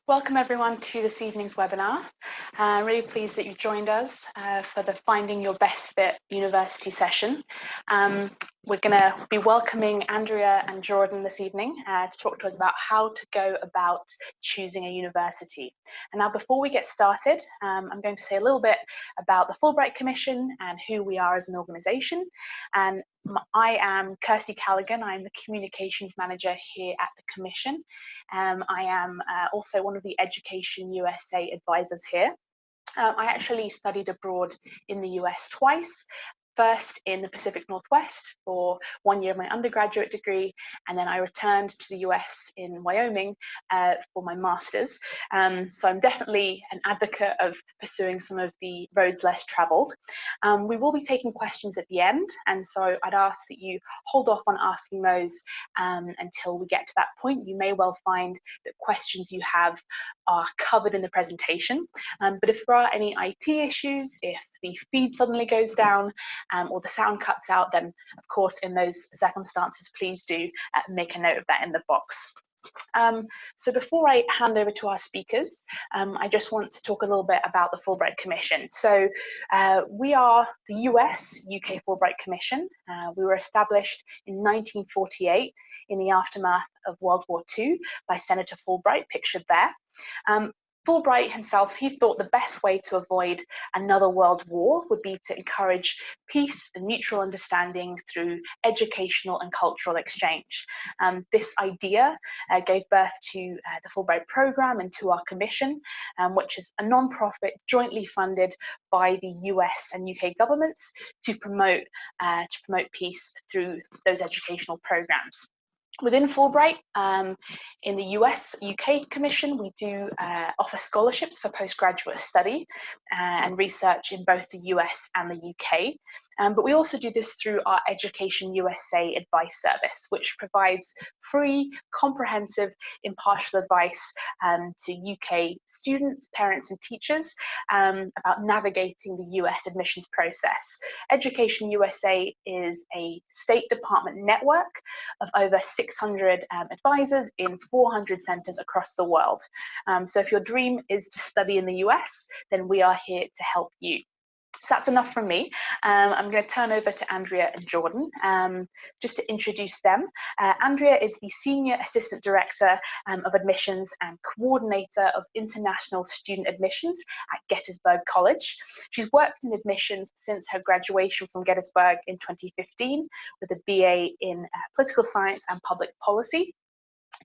Welcome everyone to this evening's webinar. I'm really pleased that you've joined us for the Finding Your Best Fit University session. We're going to be welcoming Andrea and Jourdan this evening to talk to us about how to go about choosing a university. And now before we get started, I'm going to say a little bit about the Fulbright Commission and who we are as an organisation. And I am Kirsty Callaghan. I'm the Communications Manager here at the Commission. I am also one of the Education USA advisors here. I actually studied abroad in the US twice. First in the Pacific Northwest for 1 year of my undergraduate degree, and then I returned to the US in Wyoming for my master's. So I'm definitely an advocate of pursuing some of the roads less traveled. We will be taking questions at the end, and so I'd ask that you hold off on asking those until we get to that point. You may well find that questions you have are covered in the presentation, but if there are any IT issues, if the feed suddenly goes down, or the sound cuts out, then of course in those circumstances please do make a note of that in the box. So before I hand over to our speakers, I just want to talk a little bit about the Fulbright Commission. So we are the US-UK Fulbright Commission. We were established in 1948 in the aftermath of World War II by Senator Fulbright, pictured there. Fulbright himself, he thought the best way to avoid another world war would be to encourage peace and mutual understanding through educational and cultural exchange. This idea gave birth to the Fulbright program and to our commission, which is a non-profit jointly funded by the US and UK governments to promote peace through those educational programs. Within Fulbright, in the US-UK Commission, we do offer scholarships for postgraduate study and research in both the US and the UK. But we also do this through our Education USA advice service, which provides free, comprehensive, impartial advice to UK students, parents, and teachers about navigating the US admissions process. Education USA is a State Department network of over 600 advisors in 400 centres across the world. So if your dream is to study in the US, then we are here to help you. So that's enough from me. I'm going to turn over to Andrea and Jourdan just to introduce them. Andrea is the Senior Assistant Director of Admissions and Coordinator of International Student Admissions at Gettysburg College. She's worked in admissions since her graduation from Gettysburg in 2015 with a BA in Political Science and Public Policy.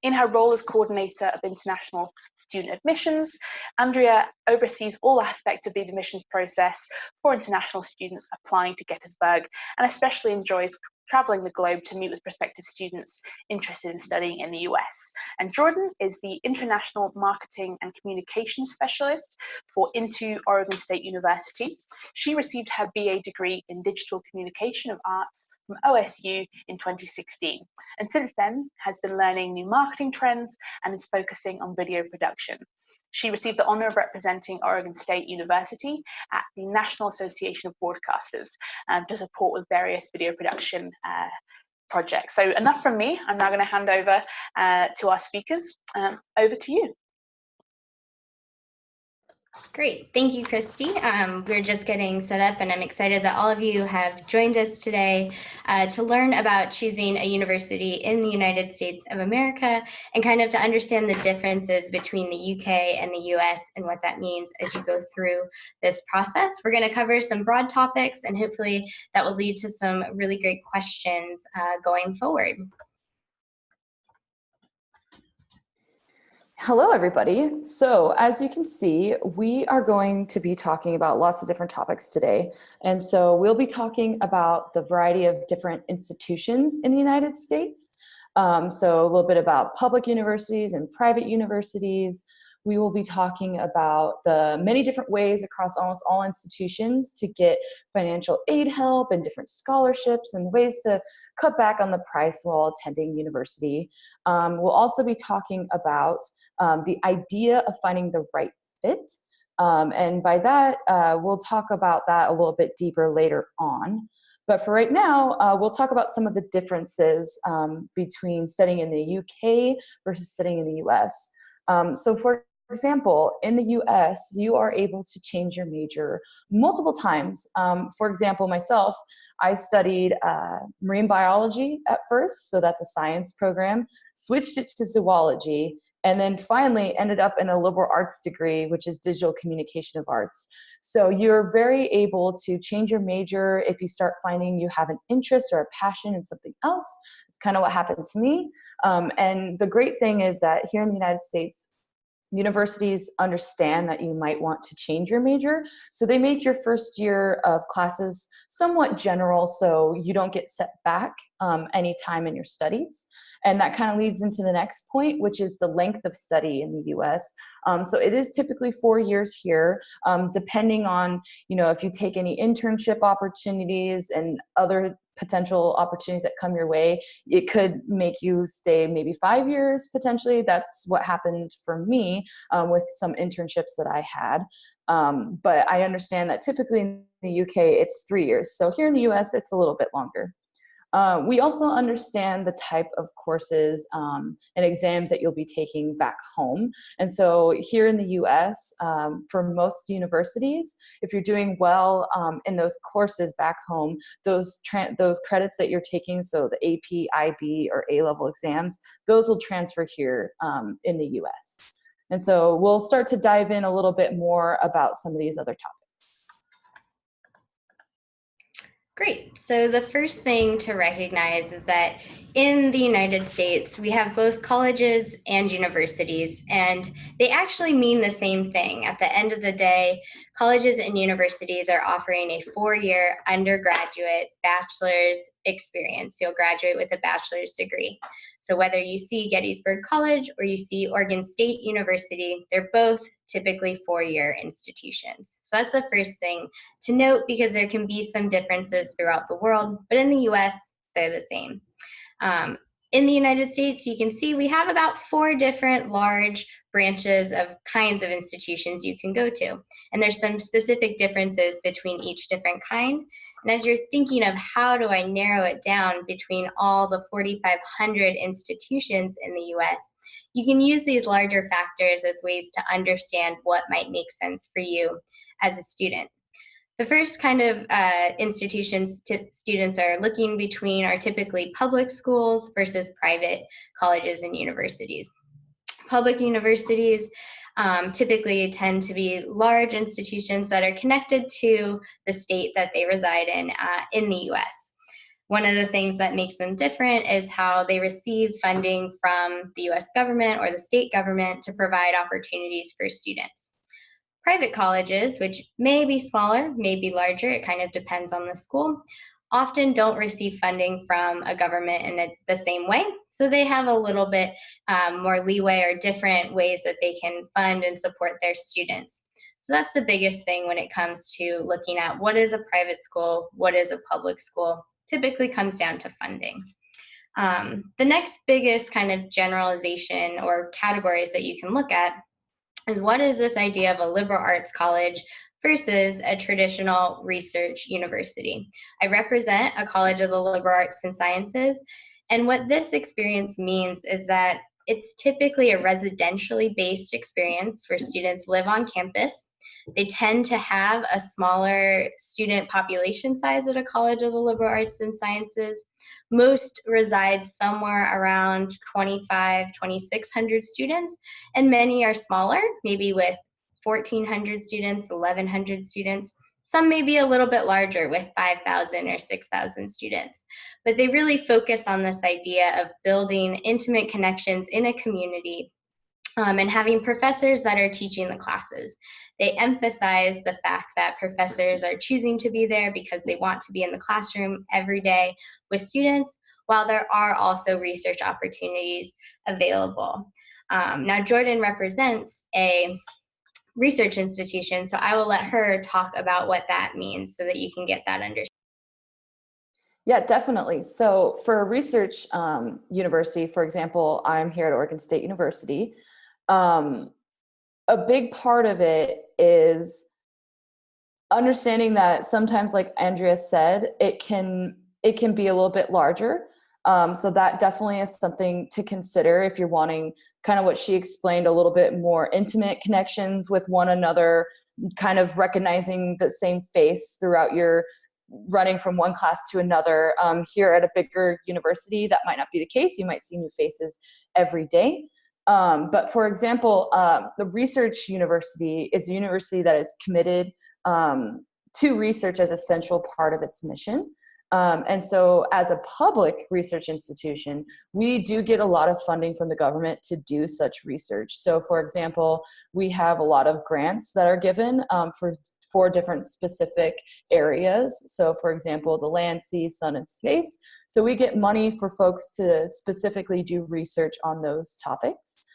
In her role as coordinator of international student admissions, Andrea oversees all aspects of the admissions process for international students applying to Gettysburg, and especially enjoys traveling the globe to meet with prospective students interested in studying in the US. And Jourdan is the International Marketing and Communications Specialist for Into Oregon State University. She received her BA degree in Digital Communication of Arts from OSU in 2016, and since then has been learning new marketing trends and is focusing on video production. She received the honor of representing Oregon State University at the National Association of Broadcasters to support with various video production projects. So enough from me. I'm now going to hand over to our speakers. Over to you. Great. Thank you, Christy. We're just getting set up, and I'm excited that all of you have joined us today to learn about choosing a university in the United States of America and kind of to understand the differences between the UK and the US and what that means as you go through this process. We're going to cover some broad topics, and hopefully that will lead to some really great questions going forward. Hello, everybody. So as you can see, we are going to be talking about lots of different topics today. And so we'll be talking about the variety of different institutions in the United States. So a little bit about public universities and private universities. We will be talking about the many different ways across almost all institutions to get financial aid help and different scholarships and ways to cut back on the price while attending university. We'll also be talking about the idea of finding the right fit. And by that, we'll talk about that a little bit deeper later on. But for right now, we'll talk about some of the differences between studying in the UK versus studying in the US. So for example, in the US, you are able to change your major multiple times. For example, myself, I studied marine biology at first, so that's a science program, switched it to zoology, and then finally ended up in a liberal arts degree, which is digital communication of arts. So you're very able to change your major if you start finding you have an interest or a passion in something else. It's kind of what happened to me. And the great thing is that here in the United States, universities understand that you might want to change your major. So they make your first year of classes somewhat general so you don't get set back any time in your studies. And that kind of leads into the next point, which is the length of study in the US. So it is typically 4 years here, depending on, if you take any internship opportunities and other potential opportunities that come your way, it could make you stay maybe 5 years potentially. That's what happened for me with some internships that I had. But I understand that typically in the UK, it's 3 years. So here in the US, it's a little bit longer. We also understand the type of courses and exams that you'll be taking back home. And so here in the US, for most universities, if you're doing well in those courses back home, those credits that you're taking, so the AP, IB, or A-level exams, those will transfer here in the US. And so we'll start to dive in a little bit more about some of these other topics. Great. So the first thing to recognize is that in the United States, we have both colleges and universities, and they actually mean the same thing. At the end of the day, colleges and universities are offering a 4-year undergraduate bachelor's experience. You'll graduate with a bachelor's degree. So whether you see Gettysburg College or you see Oregon State University, they're both typically 4-year institutions. So that's the first thing to note, because there can be some differences throughout the world, but in the US, they're the same. In the United States, you can see we have about 4 different large branches of kinds of institutions you can go to. And there's some specific differences between each different kind. And as you're thinking of how do I narrow it down between all the 4,500 institutions in the US, you can use these larger factors as ways to understand what might make sense for you as a student. The first kind of institutions students are looking between are typically public schools versus private colleges and universities. Public universities typically tend to be large institutions that are connected to the state that they reside in the US. One of the things that makes them different is how they receive funding from the US government or the state government to provide opportunities for students. Private colleges, which may be smaller, may be larger, it kind of depends on the school, often don't receive funding from a government in the same way. So they have a little bit more leeway or different ways that they can fund and support their students. So that's the biggest thing when it comes to looking at what is a private school, what is a public school, typically comes down to funding. The next biggest kind of generalization or categories that you can look at is what is this idea of a liberal arts college versus a traditional research university. I represent a college of the liberal arts and sciences, and what this experience means is that it's typically a residentially based experience where students live on campus. They tend to have a smaller student population size at a college of the liberal arts and sciences. Most reside somewhere around 2,600 students, and many are smaller, maybe with 1,400 students, 1,100 students. Some may be a little bit larger with 5,000 or 6,000 students. But they really focus on this idea of building intimate connections in a community and having professors that are teaching the classes. They emphasize the fact that professors are choosing to be there because they want to be in the classroom every day with students, while there are also research opportunities available. Now, Jourdan represents a research institution, so I will let her talk about what that means so that you can get that understanding. Yeah, definitely. So for a research university, for example, I'm here at Oregon State University. A big part of it is understanding that sometimes, like Andrea said, it can be a little bit larger. So that definitely is something to consider if you're wanting kind of what she explained, a little bit more intimate connections with one another, kind of recognizing the same face throughout your running from one class to another. Here at a bigger university, that might not be the case. You might see new faces every day. But for example, the research university is a university that is committed to research as a central part of its mission. And so as a public research institution, we do get a lot of funding from the government to do such research. So for example, we have a lot of grants that are given for different specific areas. So for example, the land, sea, sun, and space. So we get money for folks to specifically do research on those topics.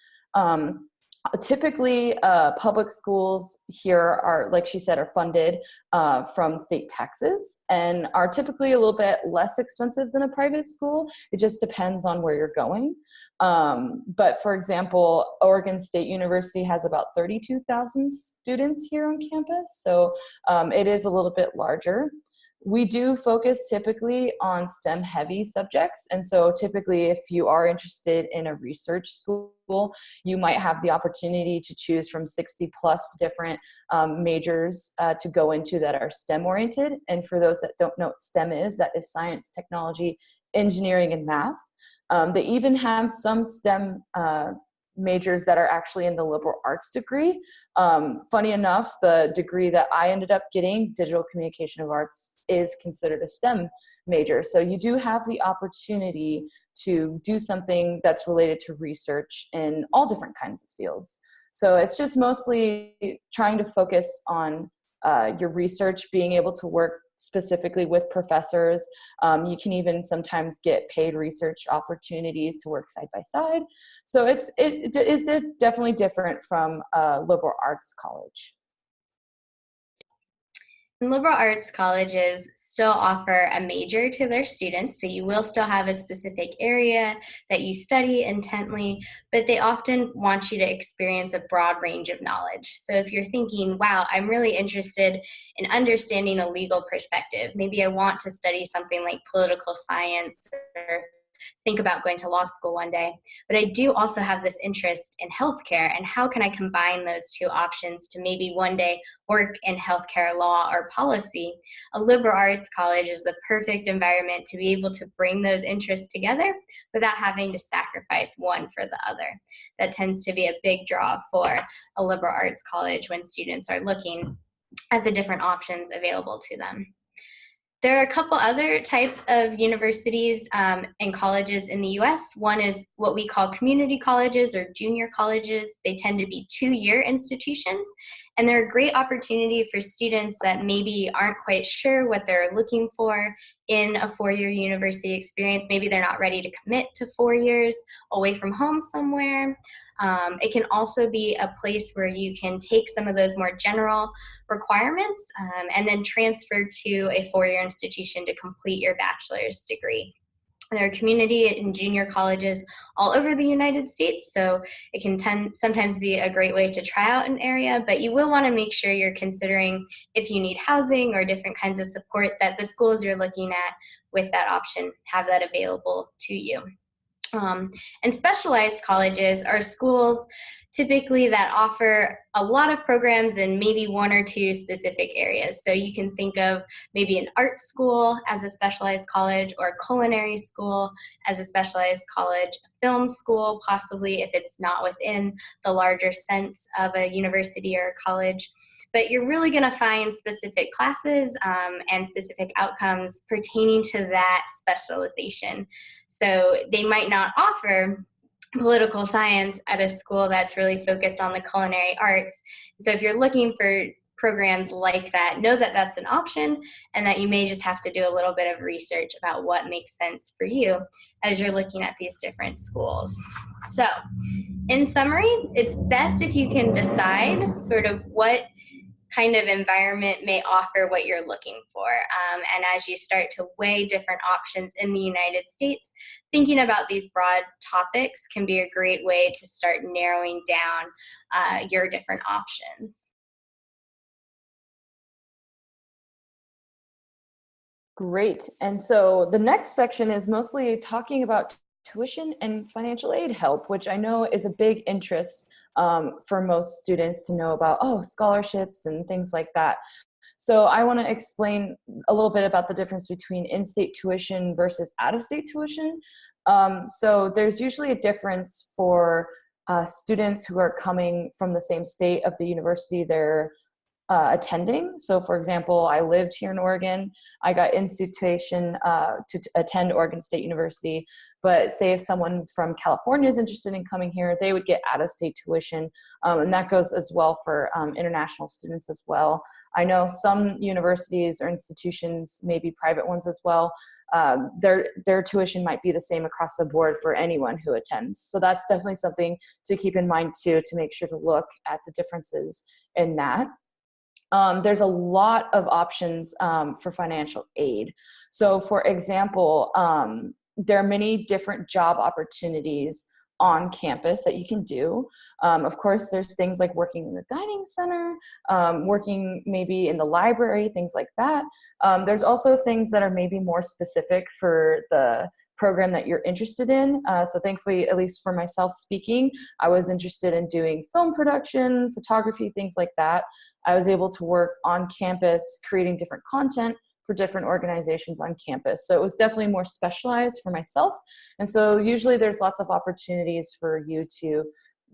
Typically, public schools here are, like she said, are funded from state taxes and are typically a little bit less expensive than a private school. It just depends on where you're going. But for example, Oregon State University has about 32,000 students here on campus. So it is a little bit larger. We do focus typically on STEM heavy subjects. And so typically if you are interested in a research school, you might have the opportunity to choose from 60 plus different majors to go into that are STEM oriented. And for those that don't know what STEM is, that is science, technology, engineering, and math. They even have some STEM majors that are actually in the liberal arts degree. Funny enough, the degree that I ended up getting, digital communication of arts, is considered a STEM major. So you do have the opportunity to do something that's related to research in all different kinds of fields. So it's just mostly trying to focus on your research, being able to work specifically with professors. You can even sometimes get paid research opportunities to work side by side. So it is definitely different from a liberal arts college. Liberal arts colleges still offer a major to their students, so you will still have a specific area that you study intently, but they often want you to experience a broad range of knowledge. So if you're thinking, wow, I'm really interested in understanding a legal perspective, maybe I want to study something like political science or think about going to law school one day, but I do also have this interest in healthcare, and how can I combine those two options to maybe one day work in healthcare law or policy? A liberal arts college is the perfect environment to be able to bring those interests together without having to sacrifice one for the other. That tends to be a big draw for a liberal arts college when students are looking at the different options available to them. There are a couple other types of universities and colleges in the US. One is what we call community colleges or junior colleges. They tend to be 2-year institutions, and they're a great opportunity for students that maybe aren't quite sure what they're looking for in a 4-year university experience. Maybe they're not ready to commit to 4 years away from home somewhere. It can also be a place where you can take some of those more general requirements and then transfer to a 4-year institution to complete your bachelor's degree. There are community and junior colleges all over the United States, so it can sometimes be a great way to try out an area, but you will want to make sure you're considering if you need housing or different kinds of support, that the schools you're looking at with that option have that available to you. And specialized colleges are schools typically that offer a lot of programs in maybe 1 or 2 specific areas. So you can think of maybe an art school as a specialized college, or a culinary school as a specialized college, a film school possibly if it's not within the larger sense of a university or a college. But you're really going to find specific classes and specific outcomes pertaining to that specialization. So they might not offer political science at a school that's really focused on the culinary arts. So if you're looking for programs like that, know that that's an option and that you may just have to do a little bit of research about what makes sense for you as you're looking at these different schools. So in summary, it's best if you can decide sort of what kind of environment may offer what you're looking for. And as you start to weigh different options in the United States, thinking about these broad topics can be a great way to start narrowing down your different options. Great. And so the next section is mostly talking about tuition and financial aid help, which I know is a big interest for most students to know about, scholarships and things like that. So I want to explain a little bit about the difference between in-state tuition versus out-of-state tuition. So there's usually a difference for students who are coming from the same state of the university they're attending. So for example, I lived here in Oregon. I got institution to attend Oregon State University. But say if someone from California is interested in coming here, they would get out-of-state tuition. And that goes as well for international students as well. I know some universities or institutions, maybe private ones as well, their tuition might be the same across the board for anyone who attends. So that's definitely something to keep in mind too, to make sure to look at the differences in that. There's a lot of options for financial aid. So for example, there are many different job opportunities on campus that you can do. Of course, there's things like working in the dining center, working maybe in the library, things like that. There's also things that are maybe more specific for the program that you're interested in. So thankfully, at least for myself speaking, I was interested in doing film production, photography, things like that. I was able to work on campus, creating different content for different organizations on campus. So it was definitely more specialized for myself. And so usually there's lots of opportunities for you to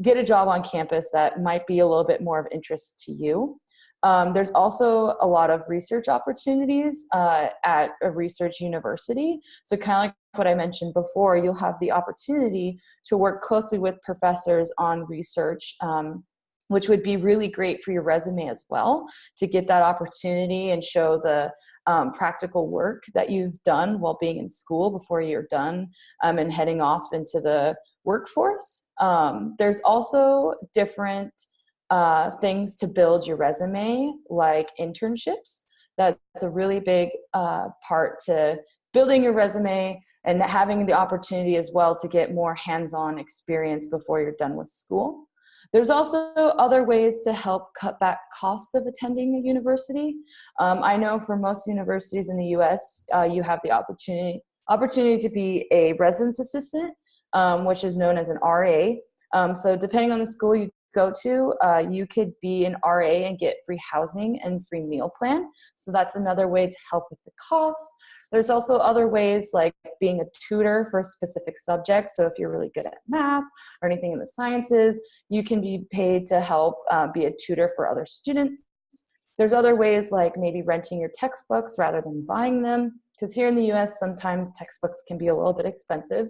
get a job on campus that might be a little bit more of interest to you. There's also a lot of research opportunities at a research university. So kind of like what I mentioned before, you'll have the opportunity to work closely with professors on research, which would be really great for your resume as well, to get that opportunity and show the practical work that you've done while being in school before you're done and heading off into the workforce. There's also different things to build your resume, like internships. That's a really big part to building your resume and having the opportunity as well to get more hands-on experience before you're done with school. There's also other ways to help cut back costs of attending a university. I know for most universities in the US, you have the opportunity to be a residence assistant, which is known as an RA. So depending on the school you go to, you could be an RA and get free housing and free meal plan. So that's another way to help with the costs. There's also other ways like being a tutor for a specific subject. So if you're really good at math or anything in the sciences, you can be paid to help be a tutor for other students. There's other ways like maybe renting your textbooks rather than buying them, because here in the US, sometimes textbooks can be a little bit expensive.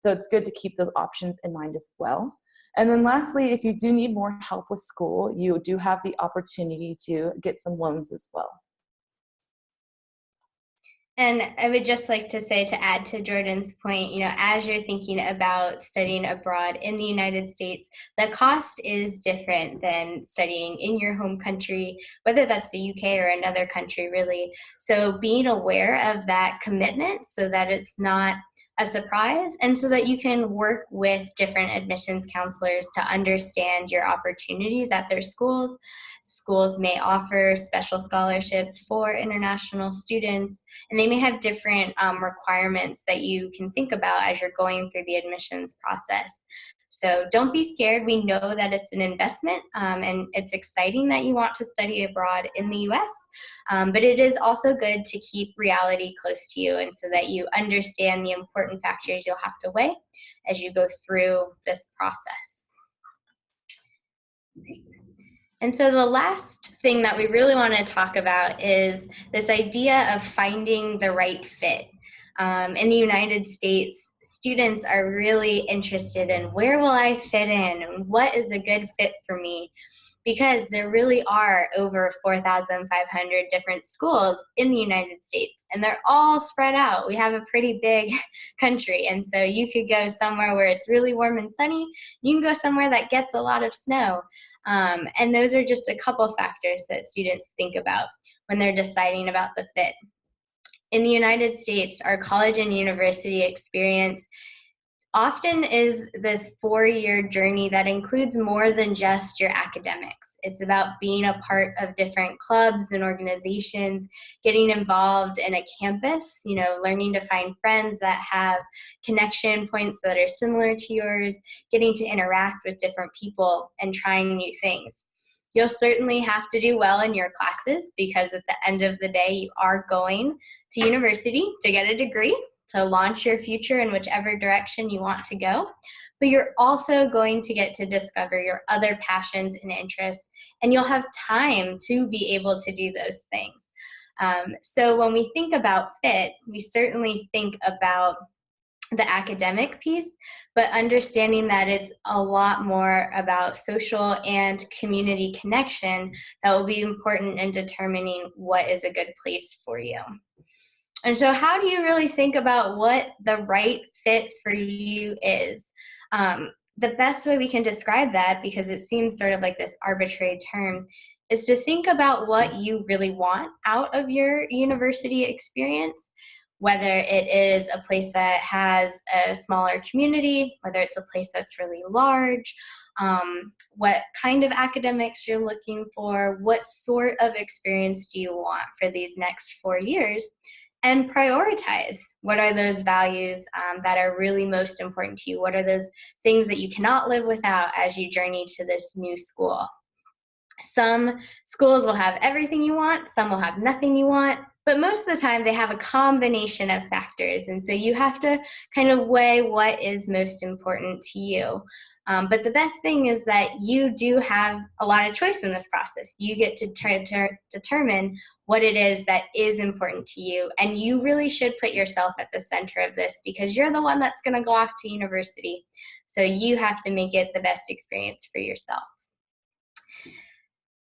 So it's good to keep those options in mind as well. And then lastly, if you do need more help with school, you do have the opportunity to get some loans as well. And I would just like to say, to add to Jourdan's point, as you're thinking about studying abroad in the United States, the cost is different than studying in your home country, whether that's the UK or another country, really. So being aware of that commitment so that it's not a surprise, and so that you can work with different admissions counselors to understand your opportunities at their schools. Schools may offer special scholarships for international students, and they may have different requirements that you can think about as you're going through the admissions process. So don't be scared. We know that it's an investment, and it's exciting that you want to study abroad in the US, but it is also good to keep reality close to you, and so that you understand the important factors you'll have to weigh as you go through this process. And so the last thing that we really want to talk about is this idea of finding the right fit. In the United States, students are really interested in where will I fit in and what is a good fit for me, because there really are over 4,500 different schools in the United States, and they're all spread out. We have a pretty big country, and so you could go somewhere where it's really warm and sunny. You can go somewhere that gets a lot of snow. And those are just a couple factors that students think about when they're deciding about the fit. In the United States, our college and university experience often is this 4-year journey that includes more than just your academics. It's about being a part of different clubs and organizations, getting involved in a campus, learning to find friends that have connection points that are similar to yours, getting to interact with different people and trying new things. You'll certainly have to do well in your classes because at the end of the day, you are going to university to get a degree, to launch your future in whichever direction you want to go. But you're also going to get to discover your other passions and interests, and you'll have time to be able to do those things. So when we think about fit, we certainly think about the academic piece, but understanding that it's a lot more about social and community connection that will be important in determining what is a good place for you. And so how do you really think about what the right fit for you is? The best way we can describe that, because it seems sort of like this arbitrary term, is to think about what you really want out of your university experience, whether it is a place that has a smaller community, whether it's a place that's really large, what kind of academics you're looking for, what sort of experience do you want for these next 4 years, and prioritize. What are those values that are really most important to you? What are those things that you cannot live without as you journey to this new school? Some schools will have everything you want, some will have nothing you want, but most of the time they have a combination of factors. And so you have to kind of weigh what is most important to you. But the best thing is that you do have a lot of choice in this process. You get to determine what it is that is important to you. And you really should put yourself at the center of this because you're the one that's going to go off to university. So you have to make it the best experience for yourself.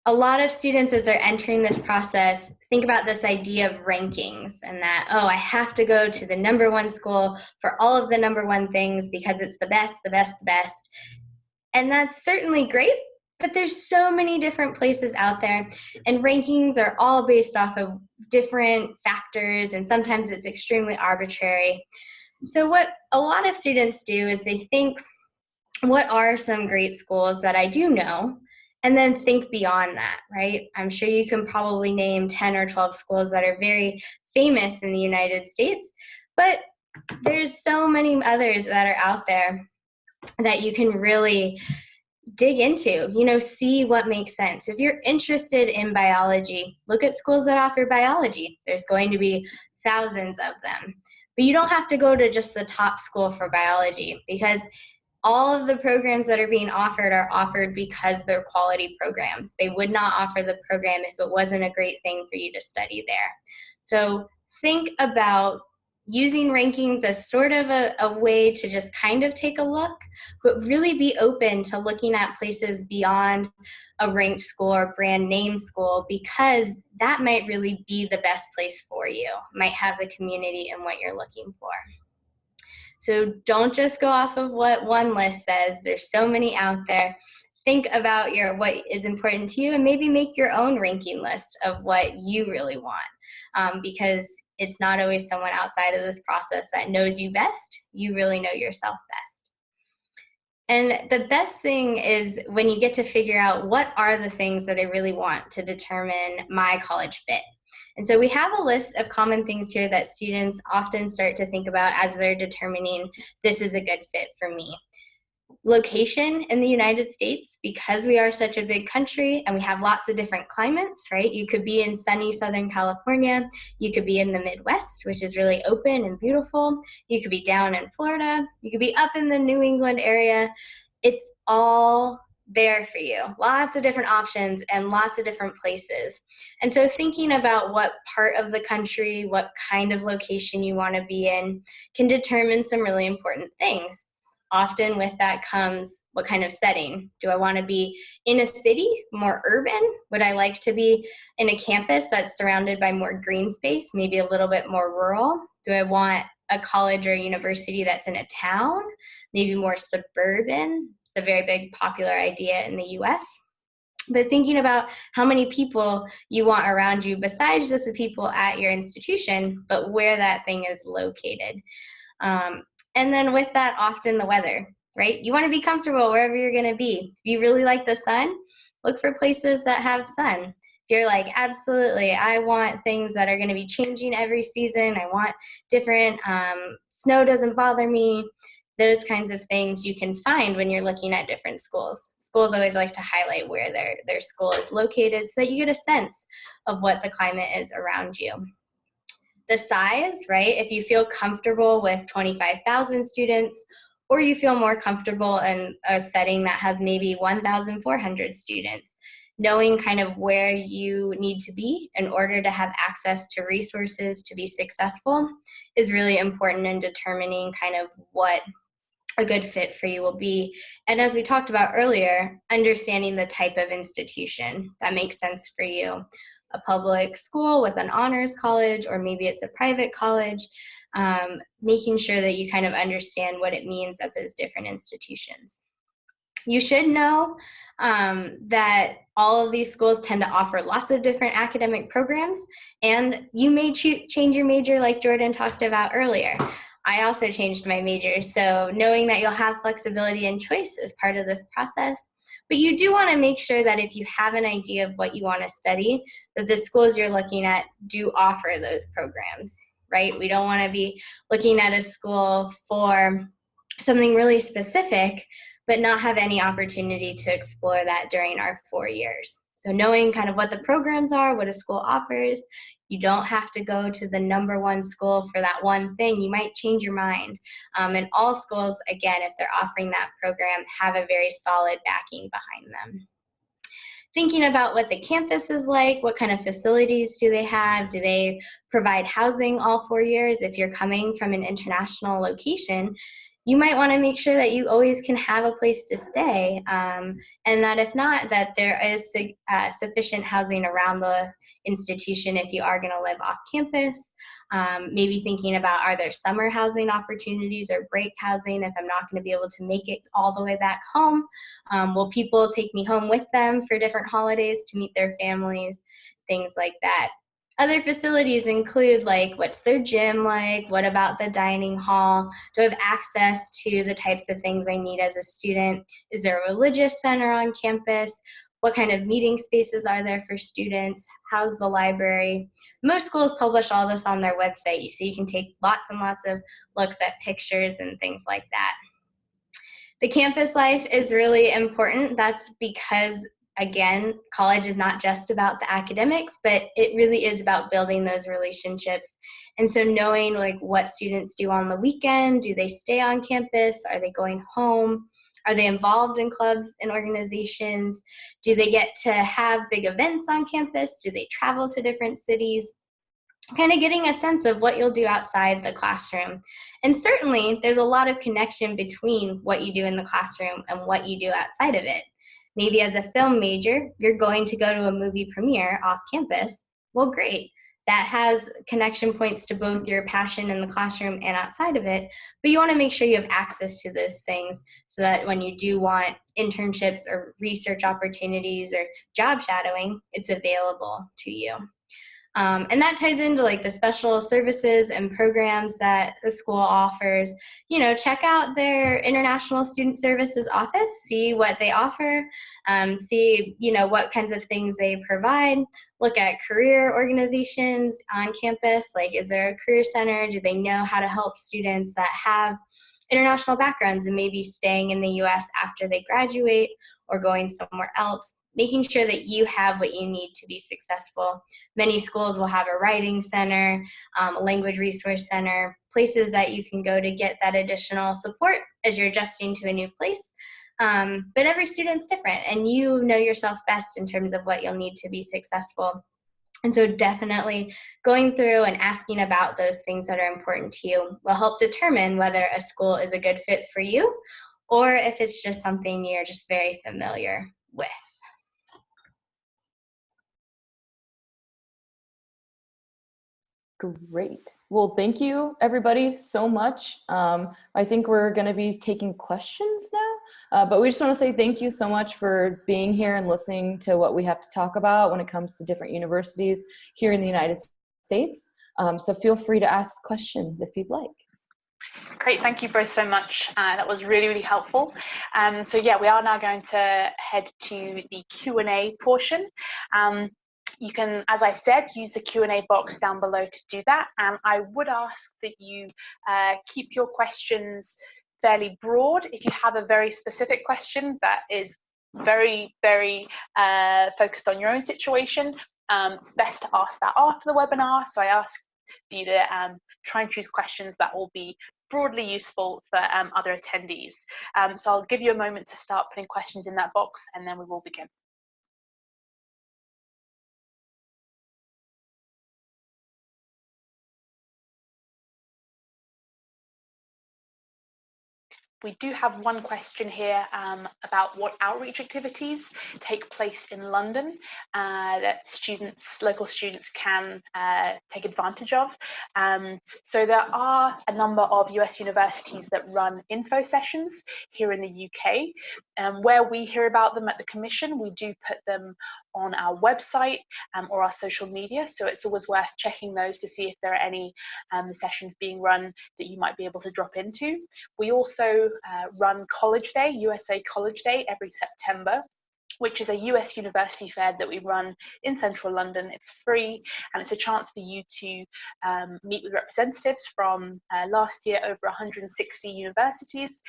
A lot of students, as they're entering this process, think about this idea of rankings and that, oh, I have to go to the #1 school for all of the #1 things because it's the best, the best, the best. And that's certainly great, but there's so many different places out there, and rankings are all based off of different factors, and sometimes it's extremely arbitrary. So what a lot of students do is they think, what are some great schools that I do know? And then think beyond that, right? I'm sure you can probably name 10 or 12 schools that are very famous in the United States, but there's so many others that are out there that you can really dig into, see what makes sense. If you're interested in biology, look at schools that offer biology. There's going to be thousands of them, but you don't have to go to just the top school for biology because all of the programs that are being offered are offered because they're quality programs. They would not offer the program if it wasn't a great thing for you to study there. So think about using rankings as sort of a way to just kind of take a look, but really be open to looking at places beyond a ranked school or brand name school because that might really be the best place for you, might have the community and what you're looking for. So don't just go off of what one list says. There's so many out there. Think about what is important to you and maybe make your own ranking list of what you really want because it's not always someone outside of this process that knows you best. You really know yourself best. And the best thing is when you get to figure out what are the things that I really want to determine my college fit. And so we have a list of common things here that students often start to think about as they're determining this is a good fit for me. Location in the United States, because we are such a big country and we have lots of different climates, right? You could be in sunny Southern California. You could be in the Midwest, which is really open and beautiful. You could be down in Florida. You could be up in the New England area. It's all there for you. Lots of different options and lots of different places. And so thinking about what part of the country, what kind of location you want to be in can determine some really important things. Often with that comes what kind of setting. Do I want to be in a city, more urban? Would I like to be in a campus that's surrounded by more green space, maybe a little bit more rural? Do I want a college or university that's in a town, maybe more suburban? It's a very big popular idea in the US. But thinking about how many people you want around you besides just the people at your institution, but where that thing is located. And then with that, often the weather, right? You want to be comfortable wherever you're going to be. If you really like the sun, look for places that have sun. If you're like, absolutely, I want things that are going to be changing every season. I want different, snow doesn't bother me. Those kinds of things you can find when you're looking at different schools. Schools always like to highlight where their school is located so that you get a sense of what the climate is around you. The size, right? If you feel comfortable with 25,000 students, or you feel more comfortable in a setting that has maybe 1,400 students, knowing kind of where you need to be in order to have access to resources to be successful is really important in determining kind of what a good fit for you will be. And as we talked about earlier, understanding the type of institution that makes sense for you. A public school with an honors college, or maybe it's a private college, making sure that you kind of understand what it means at those different institutions. You should know that all of these schools tend to offer lots of different academic programs, and you may change your major like Jourdan talked about earlier. I also changed my major, so knowing that you'll have flexibility and choice is part of this process. But you do want to make sure that if you have an idea of what you want to study, that the schools you're looking at do offer those programs, right? We don't want to be looking at a school for something really specific, but not have any opportunity to explore that during our 4 years. So knowing kind of what the programs are, what a school offers, you don't have to go to the #1 school for that one thing. You might change your mind. And all schools, again, if they're offering that program, have a very solid backing behind them. Thinking about what the campus is like, what kind of facilities do they have? Do they provide housing all 4 years? If you're coming from an international location, you might want to make sure that you always can have a place to stay, and that if not, that there is sufficient housing around the institution if you are going to live off campus. Maybe thinking about, are there summer housing opportunities or break housing if I'm not going to be able to make it all the way back home? Will people take me home with them for different holidays to meet their families? Things like that. Other facilities include, like, what's their gym like? What about the dining hall? Do I have access to the types of things I need as a student? Is there a religious center on campus? What kind of meeting spaces are there for students? How's the library? Most schools publish all this on their website, so you can take lots and lots of looks at pictures and things like that. The campus life is really important. That's because, again, college is not just about the academics, but it really is about building those relationships. And so knowing, like, what students do on the weekend, do they stay on campus? Are they going home? Are they involved in clubs and organizations? Do they get to have big events on campus? Do they travel to different cities? Kind of getting a sense of what you'll do outside the classroom. And certainly there's a lot of connection between what you do in the classroom and what you do outside of it. Maybe as a film major, you're going to go to a movie premiere off campus. Well, great. That has connection points to both your passion in the classroom and outside of it, but you want to make sure you have access to those things so that when you do want internships or research opportunities or job shadowing, it's available to you. And that ties into, like, the special services and programs that the school offers. You know, check out their International Student Services office, see what they offer, see, you know, what kinds of things they provide. Look at career organizations on campus, like, is there a career center? Do they know how to help students that have international backgrounds and maybe staying in the US after they graduate or going somewhere else? Making sure that you have what you need to be successful. Many schools will have a writing center, a language resource center, places that you can go to get that additional support as you're adjusting to a new place. But every student's different, and you know yourself best in terms of what you'll need to be successful. And so definitely going through and asking about those things that are important to you will help determine whether a school is a good fit for you or if it's just something you're just very familiar with. Great. Well, thank you everybody so much. I think we're going to be taking questions now, but we just want to say thank you so much for being here and listening to what we have to talk about when it comes to different universities here in the United States. So feel free to ask questions if you'd like. Great, thank you both so much. That was really, really helpful. So yeah, we are now going to head to the Q&A portion. You can, as I said, use the Q&A box down below to do that. And I would ask that you keep your questions fairly broad. If you have a very specific question that is very, very focused on your own situation, it's best to ask that after the webinar. So I ask you to try and choose questions that will be broadly useful for other attendees. So I'll give you a moment to start putting questions in that box, and then we will begin. We do have one question here about what outreach activities take place in London that local students can take advantage of. So there are a number of US universities that run info sessions here in the UK. Where we hear about them at the Commission, we do put them on our website or our social media. So it's always worth checking those to see if there are any sessions being run that you might be able to drop into. We also run College Day, USA College Day, every September, which is a US university fair that we run in central London. It's free, and it's a chance for you to meet with representatives from last year over 160 universities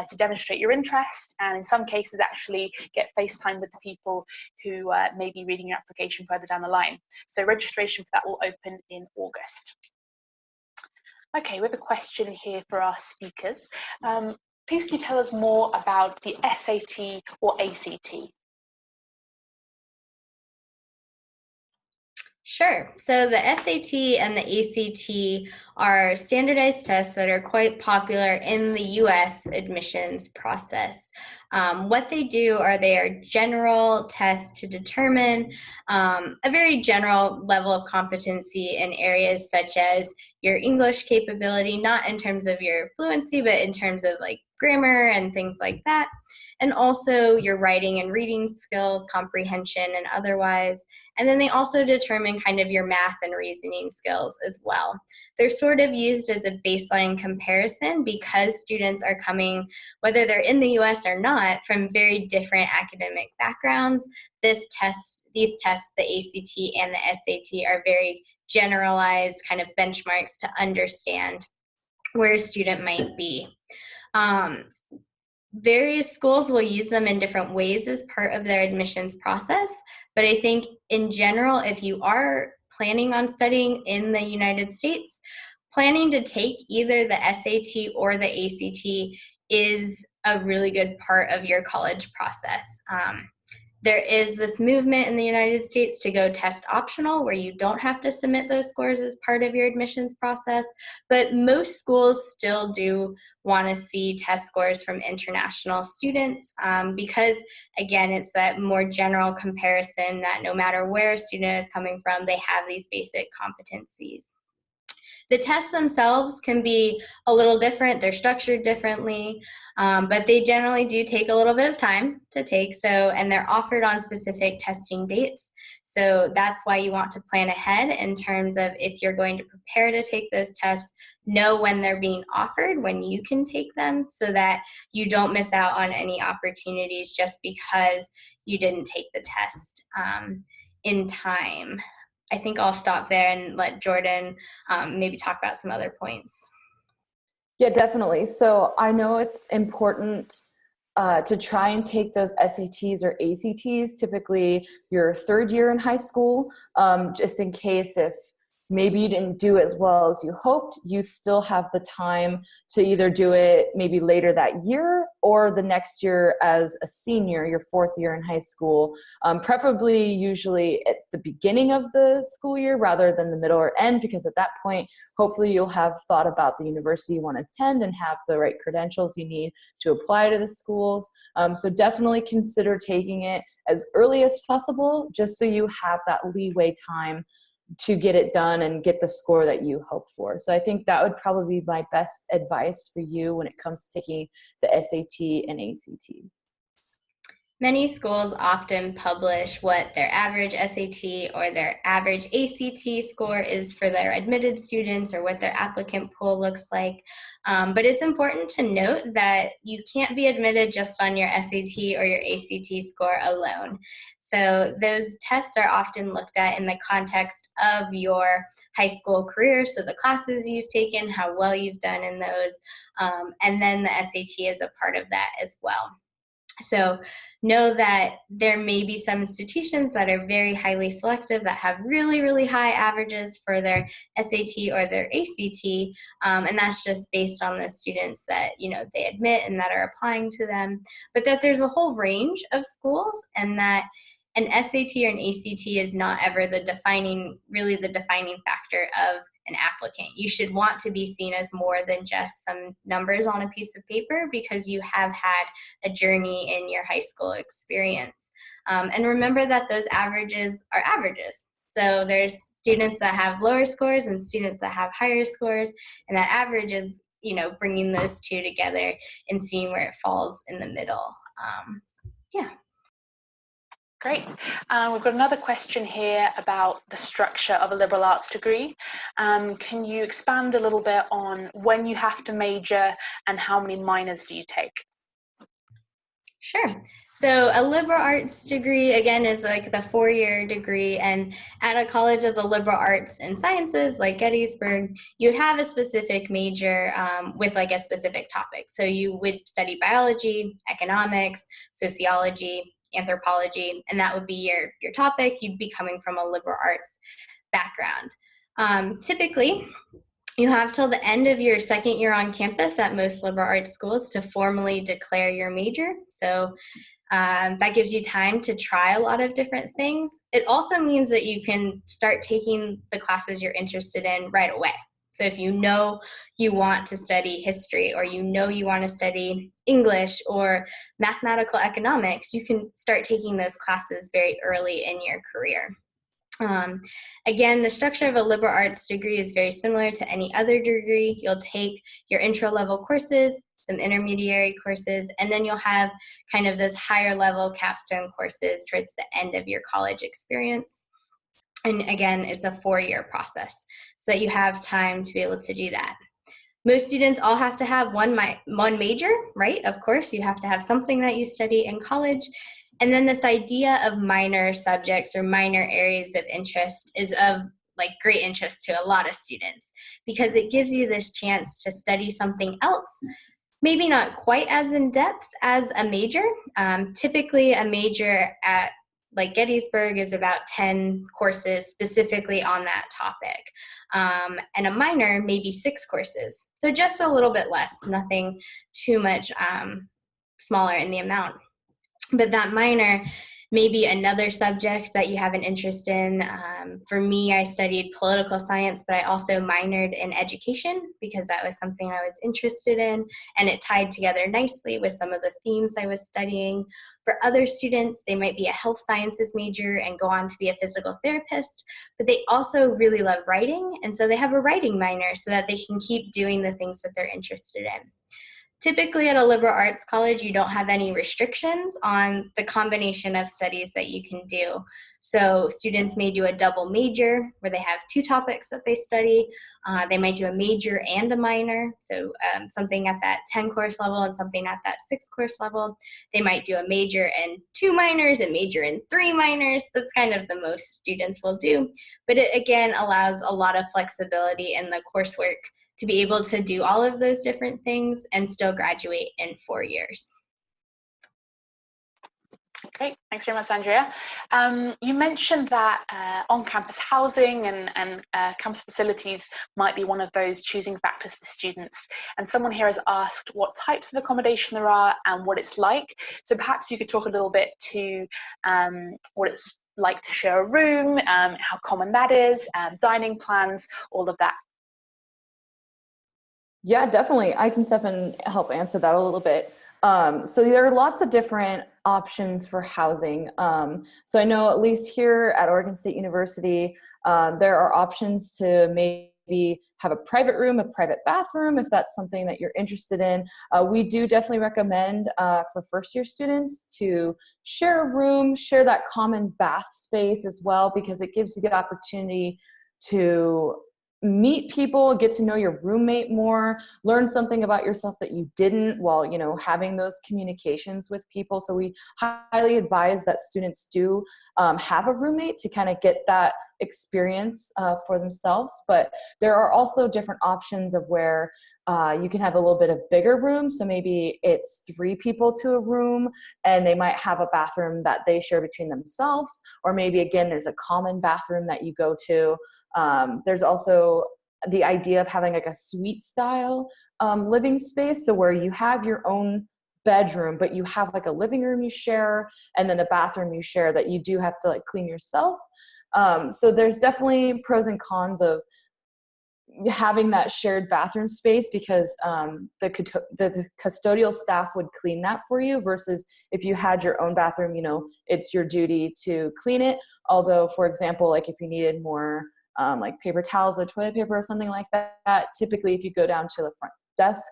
to demonstrate your interest, and in some cases actually get FaceTime with the people who may be reading your application further down the line. So registration for that will open in August. Okay, we have a question here for our speakers. Please can you tell us more about the SAT or ACT? Sure. So the SAT and the ACT are standardized tests that are quite popular in the US admissions process. What they do are they are general tests to determine a very general level of competency in areas such as your English capability, not in terms of your fluency, but in terms of like grammar and things like that. And also your writing and reading skills, comprehension and otherwise. And then they also determine kind of your math and reasoning skills as well. They're sort of used as a baseline comparison because students are coming, whether they're in the US or not, from very different academic backgrounds. These tests, the ACT and the SAT, are very generalized kind of benchmarks to understand where a student might be. Various schools will use them in different ways as part of their admissions process, but I think in general, if you are planning on studying in the United States, planning to take either the SAT or the ACT is a really good part of your college process. There is this movement in the United States to go test optional, where you don't have to submit those scores as part of your admissions process, but most schools still do want to see test scores from international students because, again, it's that more general comparison that no matter where a student is coming from, they have these basic competencies. The tests themselves can be a little different. They're structured differently, but they generally do take a little bit of time to take. And they're offered on specific testing dates. So that's why you want to plan ahead in terms of if you're going to prepare to take those tests, know when they're being offered, when you can take them, so that you don't miss out on any opportunities just because you didn't take the test in time. I think I'll stop there and let Jourdan maybe talk about some other points. Yeah, definitely. So I know it's important to try and take those SATs or ACTs, typically your third year in high school, just in case if maybe you didn't do as well as you hoped, you still have the time to either do it maybe later that year or the next year as a senior, your fourth year in high school, preferably usually at the beginning of the school year rather than the middle or end, because at that point, hopefully you'll have thought about the university you want to attend and have the right credentials you need to apply to the schools. So definitely consider taking it as early as possible, just so you have that leeway time to get it done and get the score that you hope for. So I think that would probably be my best advice for you when it comes to taking the SAT and ACT. Many schools often publish what their average SAT or their average ACT score is for their admitted students, or what their applicant pool looks like. But it's important to note that you can't be admitted just on your SAT or your ACT score alone. So those tests are often looked at in the context of your high school career, so the classes you've taken, how well you've done in those, and then the SAT is a part of that as well. So know that there may be some institutions that are very highly selective, that have really, really high averages for their SAT or their ACT, and that's just based on the students that they admit and that are applying to them. But that there's a whole range of schools, and that an SAT or an ACT is not ever the defining factor of an applicant. You should want to be seen as more than just some numbers on a piece of paper, because you have had a journey in your high school experience. And remember that those averages are averages. So there's students that have lower scores and students that have higher scores, and that average is, bringing those two together and seeing where it falls in the middle. Yeah. Great. We've got another question here about the structure of a liberal arts degree. Can you expand a little bit on when you have to major and how many minors do you take? Sure. So a liberal arts degree, again, is like the 4-year degree, and at a college of the liberal arts and sciences like Gettysburg, you'd have a specific major with like a specific topic. So you would study biology, economics, sociology, anthropology, and that would be your topic. You'd be coming from a liberal arts background. Typically, you have till the end of your second year on campus at most liberal arts schools to formally declare your major. So that gives you time to try a lot of different things. It also means that you can start taking the classes you're interested in right away. So if you know you want to study history, or you know you want to study English or mathematical economics, you can start taking those classes very early in your career. Again, the structure of a liberal arts degree is very similar to any other degree. You'll take your intro level courses, some intermediary courses, and then you'll have kind of those higher level capstone courses towards the end of your college experience. And again, it's a 4-year process, so that you have time to be able to do that. Most students all have to have one major, right? Of course, you have to have something that you study in college. And then this idea of minor subjects or minor areas of interest is of like great interest to a lot of students, because it gives you this chance to study something else, maybe not quite as in depth as a major. Typically a major at like Gettysburg is about 10 courses specifically on that topic. And a minor, maybe 6 courses. So just a little bit less, nothing too much smaller in the amount. But that minor may be another subject that you have an interest in. For me, I studied political science, but I also minored in education because that was something I was interested in, and it tied together nicely with some of the themes I was studying. For other students, they might be a health sciences major and go on to be a physical therapist, but they also really love writing, and so they have a writing minor so that they can keep doing the things that they're interested in. Typically at a liberal arts college, you don't have any restrictions on the combination of studies that you can do. So students may do a double major where they have 2 topics that they study. They might do a major and a minor, so something at that 10 course level and something at that 6 course level. They might do a major and 2 minors, a major and 3 minors. That's kind of the most students will do. But it again allows a lot of flexibility in the coursework to be able to do all of those different things and still graduate in 4 years. Great, thanks very much, Andrea. You mentioned that on-campus housing and campus facilities might be one of those choosing factors for students. And someone here has asked what types of accommodation there are and what it's like. So perhaps you could talk a little bit to what it's like to share a room, how common that is, dining plans, all of that. Yeah, definitely. I can step in and help answer that a little bit. So there are lots of different options for housing. So I know at least here at Oregon State University, there are options to maybe maybe have a private room, a private bathroom, if that's something that you're interested in. We do definitely recommend for first-year students to share a room, share that common bath space as well, because it gives you the opportunity to meet people, get to know your roommate more, learn something about yourself that you didn't while, having those communications with people. So we highly advise that students do have a roommate to kind of get that experience for themselves. But there are also different options of where you can have a little bit of bigger room. So maybe it's 3 people to a room and they might have a bathroom that they share between themselves. Or maybe, again, there's a common bathroom that you go to. There's also the idea of having like a suite style living space. So where you have your own bedroom, but you have like a living room you share and then a bathroom you share that you do have to like clean yourself. So there's definitely pros and cons of having that shared bathroom space, because the custodial staff would clean that for you, versus if you had your own bathroom, it's your duty to clean it. Although, for example, like if you needed more like paper towels or toilet paper or something like that, typically if you go down to the front desk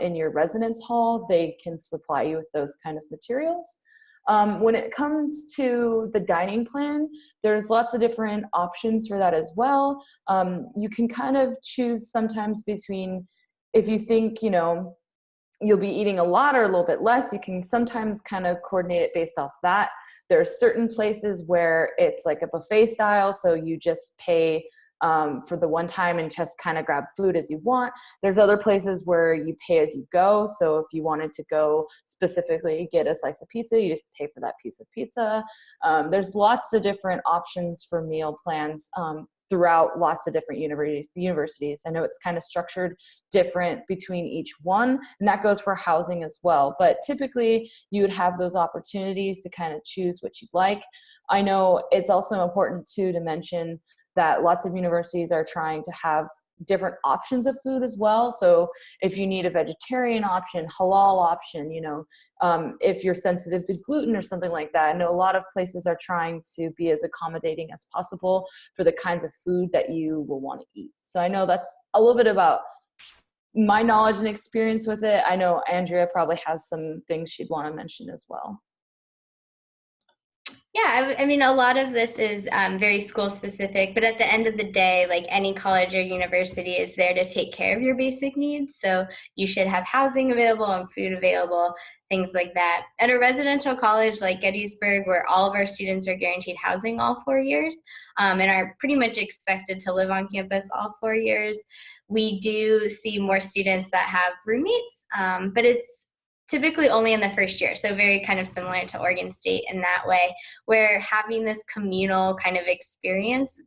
in your residence hall, they can supply you with those kind of materials. When it comes to the dining plan, there's lots of different options for that as well. You can kind of choose sometimes between, if you think, you'll be eating a lot or a little bit less, you can sometimes kind of coordinate it based off that. There are certain places where it's like a buffet style, so you just pay for the one time and just kind of grab food as you want. There's other places where you pay as you go. So if you wanted to go specifically get a slice of pizza, you just pay for that piece of pizza. There's lots of different options for meal plans throughout lots of different universities. I know it's kind of structured different between each one, and that goes for housing as well. But typically you would have those opportunities to kind of choose what you'd like. I know it's also important too to mention that lots of universities are trying to have different options of food as well. So if you need a vegetarian option, halal option, if you're sensitive to gluten or something like that, I know a lot of places are trying to be as accommodating as possible for the kinds of food that you will want to eat. So I know that's a little bit about my knowledge and experience with it. I know Andrea probably has some things she'd want to mention as well. Yeah, I mean, a lot of this is very school specific, but at the end of the day, like any college or university is there to take care of your basic needs. So you should have housing available and food available, things like that. At a residential college like Gettysburg, where all of our students are guaranteed housing all 4 years and are pretty much expected to live on campus all 4 years, we do see more students that have roommates, but it's typically only in the first year. So very kind of similar to Oregon State in that way, where having this communal kind of experience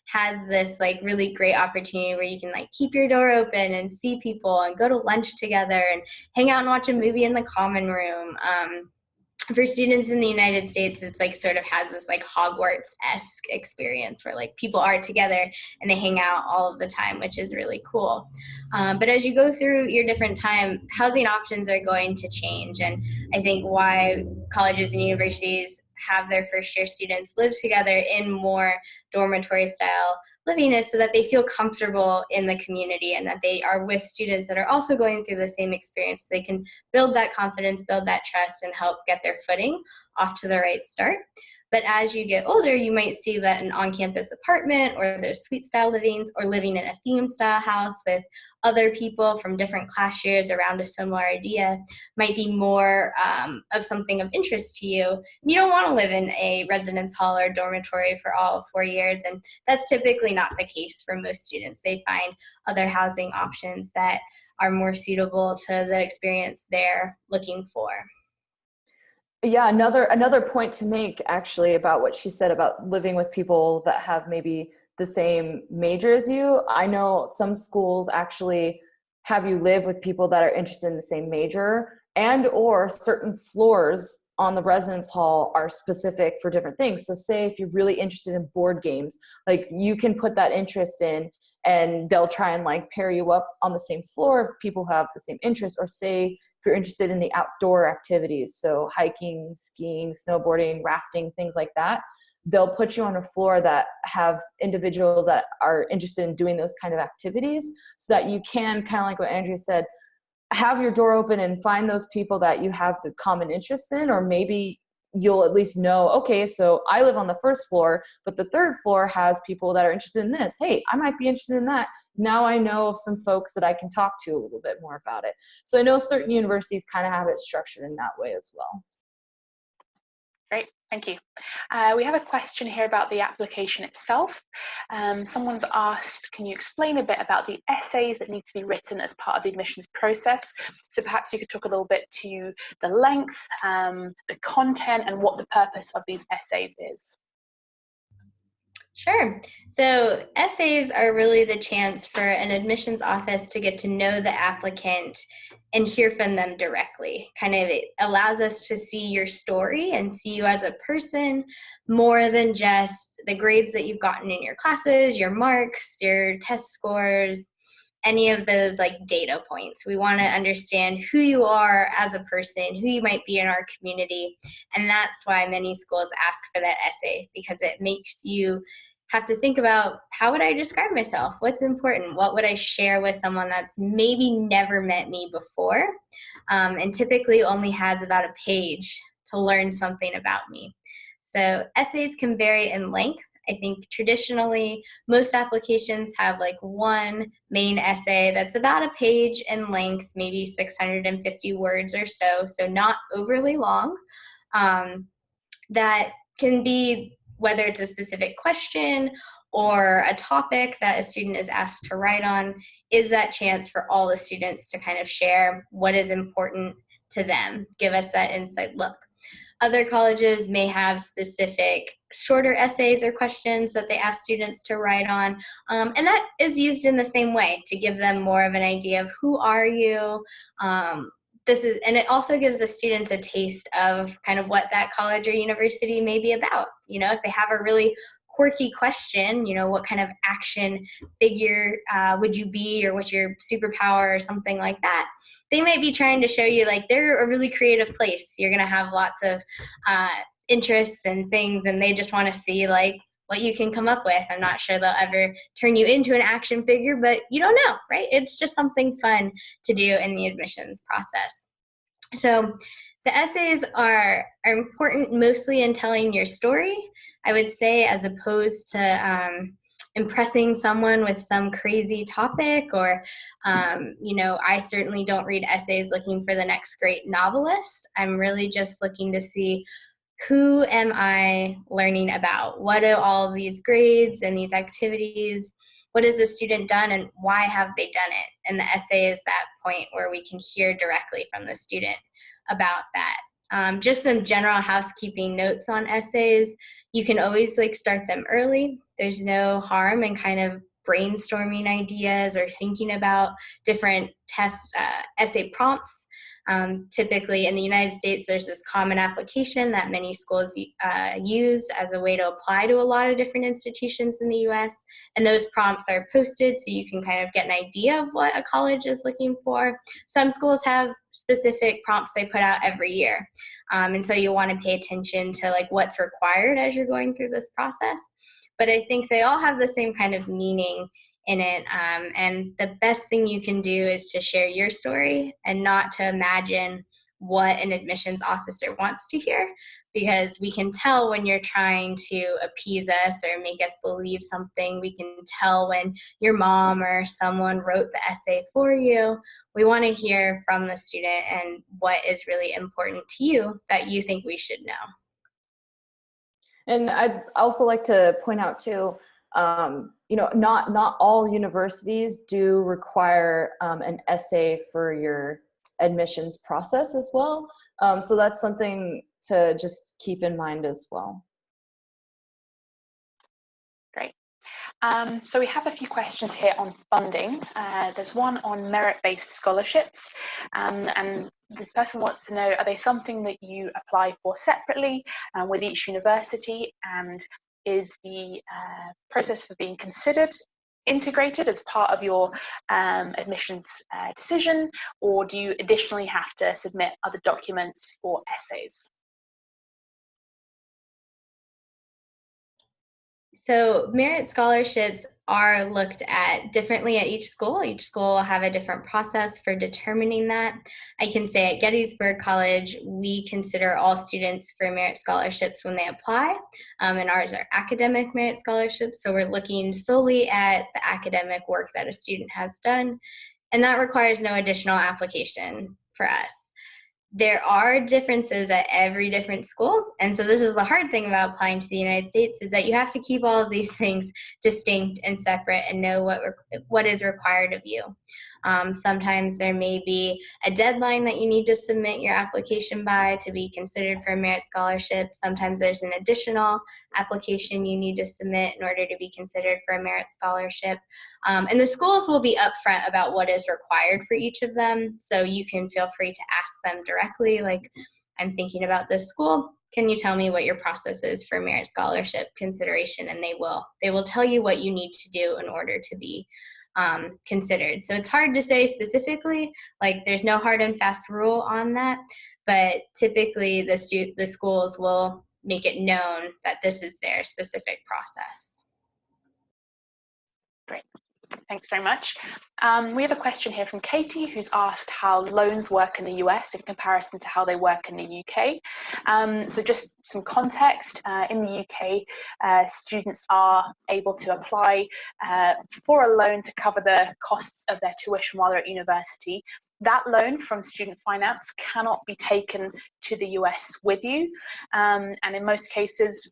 has this like really great opportunity where you can like keep your door open and see people and go to lunch together and hang out and watch a movie in the common room. For students in the United States, it's like sort of has this like Hogwarts-esque experience where like people are together and they hang out all of the time, which is really cool. But as you go through your different time, housing options are going to change. And I think why colleges and universities have their first year students live together in more dormitory style living is so that they feel comfortable in the community and that they are with students that are also going through the same experience. So they can build that confidence, build that trust, and help get their footing off to the right start. But as you get older, you might see that an on-campus apartment or there's suite style livings or living in a theme style house with other people from different class years around a similar idea might be more of something of interest to you. You don't want to live in a residence hall or dormitory for all 4 years, and that's typically not the case for most students. They find other housing options that are more suitable to the experience they're looking for. Yeah, another point to make actually about what she said about living with people that have maybe the same major as you. I know some schools actually have you live with people that are interested in the same major, and or certain floors on the residence hall are specific for different things. So say if you're really interested in board games, like you can put that interest in and they'll try and like pair you up on the same floor of people who have the same interests. Or say if you're interested in the outdoor activities, so hiking, skiing, snowboarding, rafting, things like that, they'll put you on a floor that have individuals that are interested in doing those kind of activities, so that you can, kind of like what Andrea said, have your door open and find those people that you have the common interest in. Or maybe you'll at least know, okay, so I live on the first floor, but the third floor has people that are interested in this. Hey, I might be interested in that. Now I know of some folks that I can talk to a little bit more about it. So I know certain universities kind of have it structured in that way as well. Great, thank you. We have a question here about the application itself. Someone's asked, can you explain a bit about the essays that need to be written as part of the admissions process? So perhaps you could talk a little bit to the length, the content, and what the purpose of these essays is. Sure. So essays are really the chance for an admissions office to get to know the applicant and hear from them directly. Kind of, it allows us to see your story and see you as a person more than just the grades that you've gotten in your classes, your marks, your test scores, any of those like data points. We want to understand who you are as a person, who you might be in our community. And that's why many schools ask for that essay, because it makes you have to think about, how would I describe myself? What's important? What would I share with someone that's maybe never met me before, and typically only has about a page to learn something about me. So essays can vary in length. I think traditionally, most applications have like one main essay that's about a page in length, maybe 650 words or so, so not overly long. That can be, whether it's a specific question or a topic that a student is asked to write on, is that chance for all the students to kind of share what is important to them, give us that inside look. Other colleges may have specific shorter essays or questions that they ask students to write on, and that is used in the same way to give them more of an idea of who are you. And it also gives the students a taste of kind of what that college or university may be about. You know, if they have a really quirky question, you know, what kind of action figure would you be, or what's your superpower or something like that, they might be trying to show you like they're a really creative place. You're going to have lots of interests and things, and they just want to see like what you can come up with. I'm not sure they'll ever turn you into an action figure, but you don't know, right? It's just something fun to do in the admissions process. So the essays are important mostly in telling your story, I would say, as opposed to impressing someone with some crazy topic, or, you know, I certainly don't read essays looking for the next great novelist. I'm really just looking to see, who am I learning about? What do all of these grades and these activities, what has the student done and why have they done it? And the essay is that point where we can hear directly from the student about that. Just some general housekeeping notes on essays. You can always like start them early. There's no harm in kind of brainstorming ideas or thinking about different test essay prompts. Typically in the United States, there's this common application that many schools use as a way to apply to a lot of different institutions in the US. And those prompts are posted so you can kind of get an idea of what a college is looking for. Some schools have specific prompts they put out every year. And so you want to pay attention to like what's required as you're going through this process. But I think they all have the same kind of meaning in it, and the best thing you can do is to share your story and not to imagine what an admissions officer wants to hear, because we can tell when you're trying to appease us or make us believe something. We can tell when your mom or someone wrote the essay for you. We want to hear from the student and what is really important to you that you think we should know. And I'd also like to point out too, you know, not all universities do require an essay for your admissions process as well. So that's something to just keep in mind as well. Great. So we have a few questions here on funding. There's one on merit-based scholarships, and this person wants to know, are they something that you apply for separately with each university, and is the process for being considered integrated as part of your admissions decision, or do you additionally have to submit other documents or essays? So merit scholarships are looked at differently at each school. Each school will have a different process for determining that. I can say at Gettysburg College, we consider all students for merit scholarships when they apply, and ours are academic merit scholarships. So we're looking solely at the academic work that a student has done, and that requires no additional application for us. There are differences at every different school. And so this is the hard thing about applying to the United States, is that you have to keep all of these things distinct and separate and know what is required of you. Sometimes there may be a deadline that you need to submit your application by to be considered for a merit scholarship. Sometimes there's an additional application you need to submit in order to be considered for a merit scholarship. And the schools will be upfront about what is required for each of them. So you can feel free to ask them directly, like, I'm thinking about this school. Can you tell me what your process is for merit scholarship consideration? And they will tell you what you need to do in order to be considered. So it's hard to say specifically, like there's no hard and fast rule on that, but typically the schools will make it known that this is their specific process. Great. Thanks very much. We have a question here from Katie, who's asked how loans work in the US in comparison to how they work in the UK. So just some context, in the UK, students are able to apply for a loan to cover the costs of their tuition while they're at university. That loan from student finance cannot be taken to the US with you. And in most cases,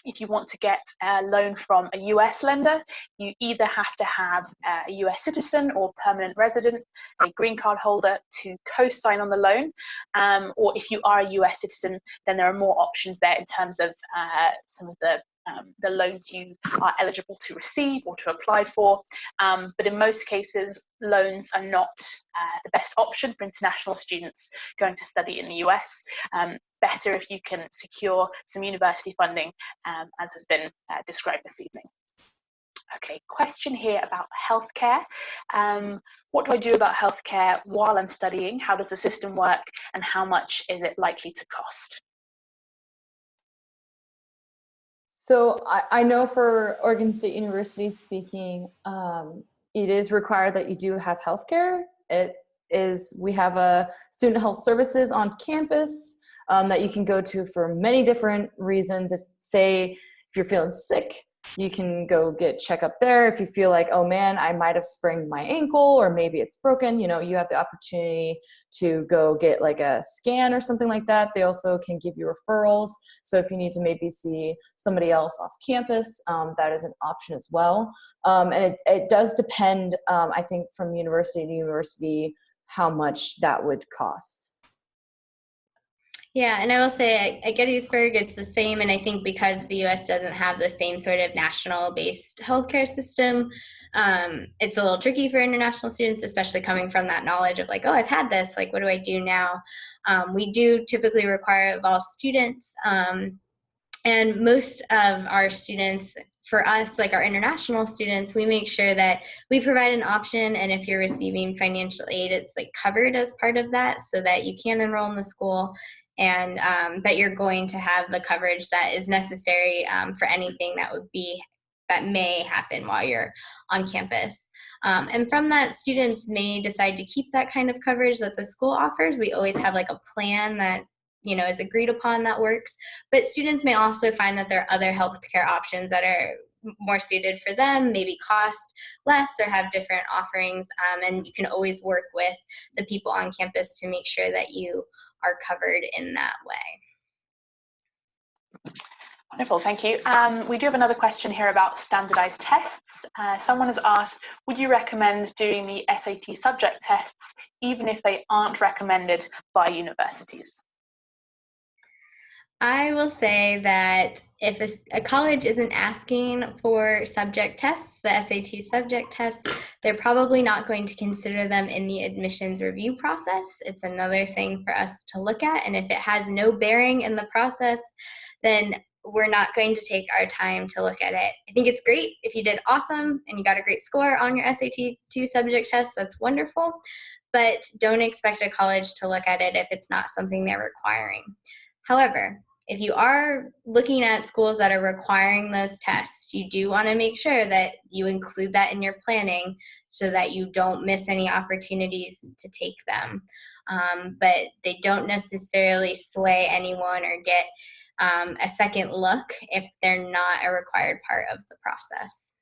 if you want to get a loan from a US lender, you either have to have a US citizen or permanent resident, a green card holder, to co-sign on the loan. Or if you are a US citizen, then there are more options there in terms of some of the loans you are eligible to receive or to apply for. But in most cases, loans are not the best option for international students going to study in the US. Better if you can secure some university funding, as has been described this evening. Okay, question here about healthcare. What do I do about healthcare while I'm studying? How does the system work, and how much is it likely to cost? So I know for Oregon State University speaking, it is required that you do have healthcare. We have a student health services on campus that you can go to for many different reasons. If you're feeling sick, you can go get checkup there. If you feel like, oh man, I might have sprained my ankle, or maybe it's broken, you have the opportunity to go get like a scan or something like that. They also can give you referrals. So if you need to maybe see somebody else off campus, that is an option as well. And it does depend, I think, from university to university, how much that would cost. Yeah, and I will say at Gettysburg, it's the same. And I think because the US doesn't have the same sort of national-based healthcare system, it's a little tricky for international students, especially coming from that knowledge of like, oh, I've had this, like, what do I do now? We do typically require it of all students. And most of our students, for us, like our international students, we make sure that we provide an option, and if you're receiving financial aid, it's like covered as part of that, so that you can enroll in the school, and that you're going to have the coverage that is necessary for anything that may happen while you're on campus. And from that, students may decide to keep that kind of coverage that the school offers. We always have like a plan that is agreed upon that works. But students may also find that there are other healthcare options that are more suited for them, maybe cost less or have different offerings. And you can always work with the people on campus to make sure that you are covered in that way. Wonderful, thank you. We do have another question here about standardized tests. Someone has asked, would you recommend doing the SAT subject tests even if they aren't recommended by universities? I will say that if a college isn't asking for subject tests, the SAT subject tests, they're probably not going to consider them in the admissions review process. It's another thing for us to look at. And if it has no bearing in the process, then we're not going to take our time to look at it. I think it's great if you did awesome and you got a great score on your SAT-2 subject test. That's wonderful. But don't expect a college to look at it if it's not something they're requiring. However, if you are looking at schools that are requiring those tests, you do want to make sure that you include that in your planning so that you don't miss any opportunities to take them. But they don't necessarily sway anyone or get a second look if they're not a required part of the process.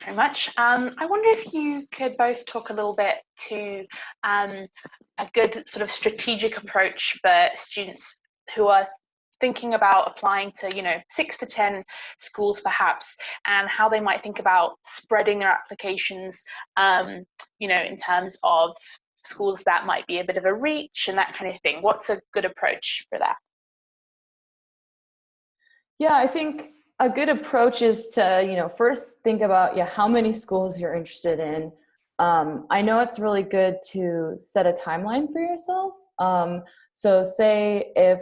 Very much. I wonder if you could both talk a little bit to a good sort of strategic approach for students who are thinking about applying to, 6 to 10 schools perhaps, and how they might think about spreading their applications, in terms of schools that might be a bit of a reach and that kind of thing. What's a good approach for that? Yeah, I think a good approach is to, first think about, how many schools you're interested in. I know it's really good to set a timeline for yourself. So say if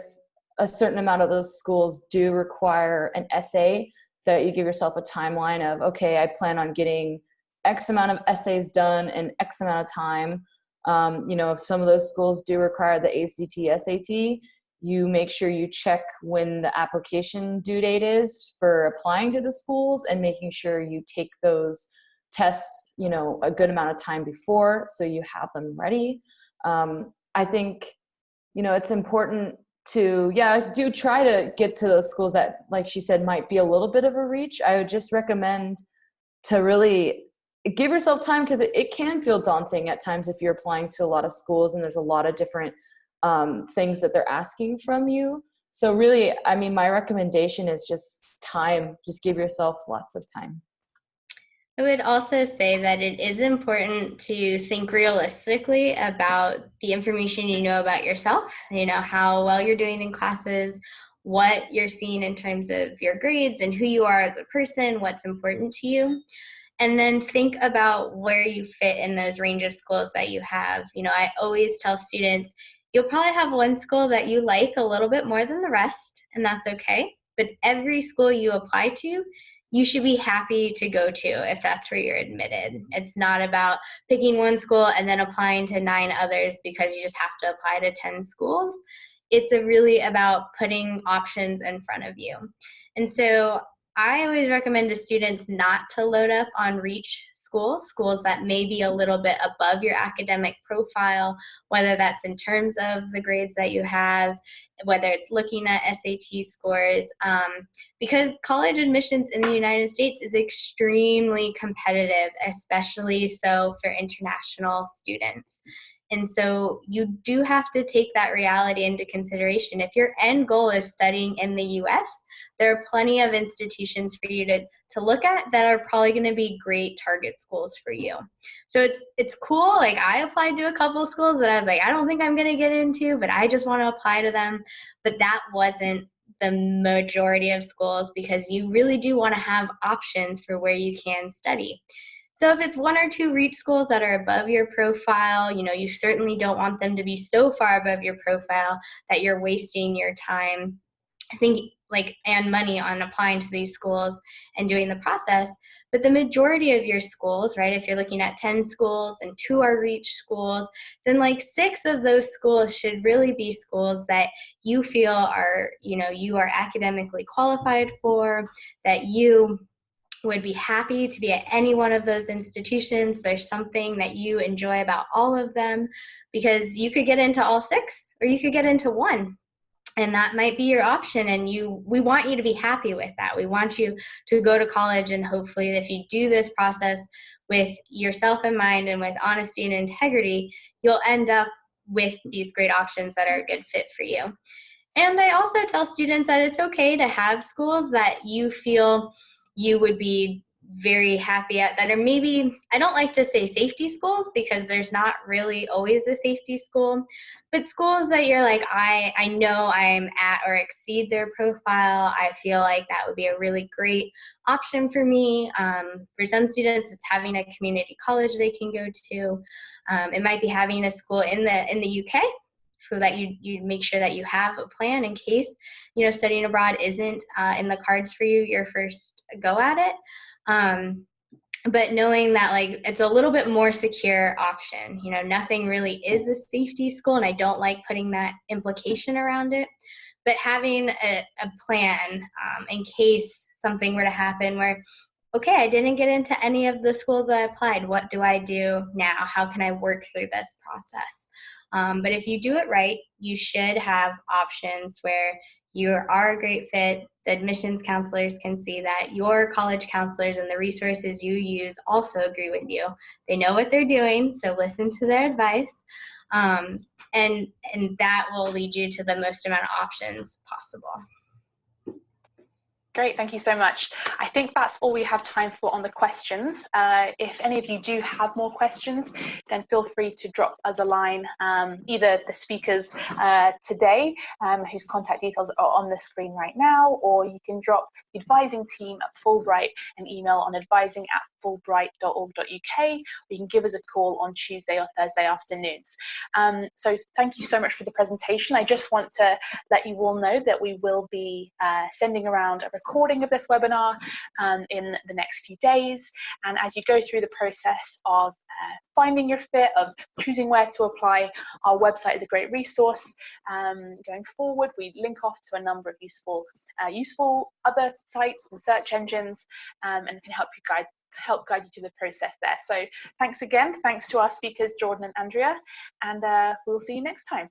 a certain amount of those schools do require an essay, that you give yourself a timeline of, okay, I plan on getting X amount of essays done in X amount of time. If some of those schools do require the ACT, SAT, you make sure you check when the application due date is for applying to the schools and making sure you take those tests, a good amount of time before so you have them ready. I think, it's important to, do try to get to those schools that, like she said, might be a little bit of a reach. I would just recommend to really give yourself time, because it can feel daunting at times if you're applying to a lot of schools and there's a lot of different things that they're asking from you. So really, my recommendation is just time. Just give yourself lots of time. I would also say that it is important to think realistically about the information you know about yourself, how well you're doing in classes, what you're seeing in terms of your grades and who you are as a person, what's important to you. And then think about where you fit in those range of schools that you have. I always tell students, you'll probably have one school that you like a little bit more than the rest, and that's okay. But every school you apply to, you should be happy to go to if that's where you're admitted. It's not about picking one school and then applying to 9 others because you just have to apply to 10 schools. It's really about putting options in front of you. And so I always recommend to students not to load up on reach schools that may be a little bit above your academic profile, whether that's in terms of the grades that you have, whether it's looking at SAT scores, because college admissions in the United States is extremely competitive, especially so for international students. And so you do have to take that reality into consideration. If your end goal is studying in the US, there are plenty of institutions for you to look at that are probably going to be great target schools for you. So it's cool. Like, I applied to a couple of schools that I was like, I don't think I'm going to get into, but I just want to apply to them. But that wasn't the majority of schools, because you really do want to have options for where you can study. So if it's 1 or 2 reach schools that are above your profile, you certainly don't want them to be so far above your profile that you're wasting your time, I think, and money on applying to these schools and doing the process. But the majority of your schools, right, if you're looking at 10 schools and 2 are reach schools, then 6 of those schools should really be schools that you feel are, you are academically qualified for, that you would be happy to be at any one of those institutions. There's something that you enjoy about all of them, because you could get into all 6 or you could get into 1. And that might be your option, and we want you to be happy with that. We want you to go to college, and hopefully if you do this process with yourself in mind and with honesty and integrity, you'll end up with these great options that are a good fit for you. And I also tell students that it's okay to have schools that you feel you would be very happy at, that are maybe, I don't like to say safety schools because there's not really always a safety school, but schools that you're like, I know I'm at or exceed their profile. I feel like that would be a really great option for me. For some students, it's having a community college they can go to. It might be having a school in the UK, so that you make sure that you have a plan in case, studying abroad isn't in the cards for you your first go at it. but knowing that like it's a little bit more secure option. You know, nothing really is a safety school, and I don't like putting that implication around it. But having a plan in case something were to happen where, okay, I didn't get into any of the schools I applied. What do I do now? How can I work through this process? But if you do it right, you should have options where you are a great fit. The admissions counselors can see that. Your college counselors and the resources you use also agree with you. They know what they're doing, so listen to their advice. And that will lead you to the most amount of options possible. Great, thank you so much. I think that's all we have time for on the questions. If any of you do have more questions, then feel free to drop us a line, either the speakers today, whose contact details are on the screen right now, or you can drop the advising team at Fulbright an email on advising@fulbright.org.uk, or you can give us a call on Tuesday or Thursday afternoons. So thank you so much for the presentation. I just want to let you all know that we will be sending around a recording of this webinar in the next few days, and as you go through the process of finding your fit, of choosing where to apply, our website is a great resource. Going forward, we link off to a number of useful other sites and search engines, and it can help guide you through the process there. So thanks again, thanks to our speakers Jourdan and Andrea, and we'll see you next time.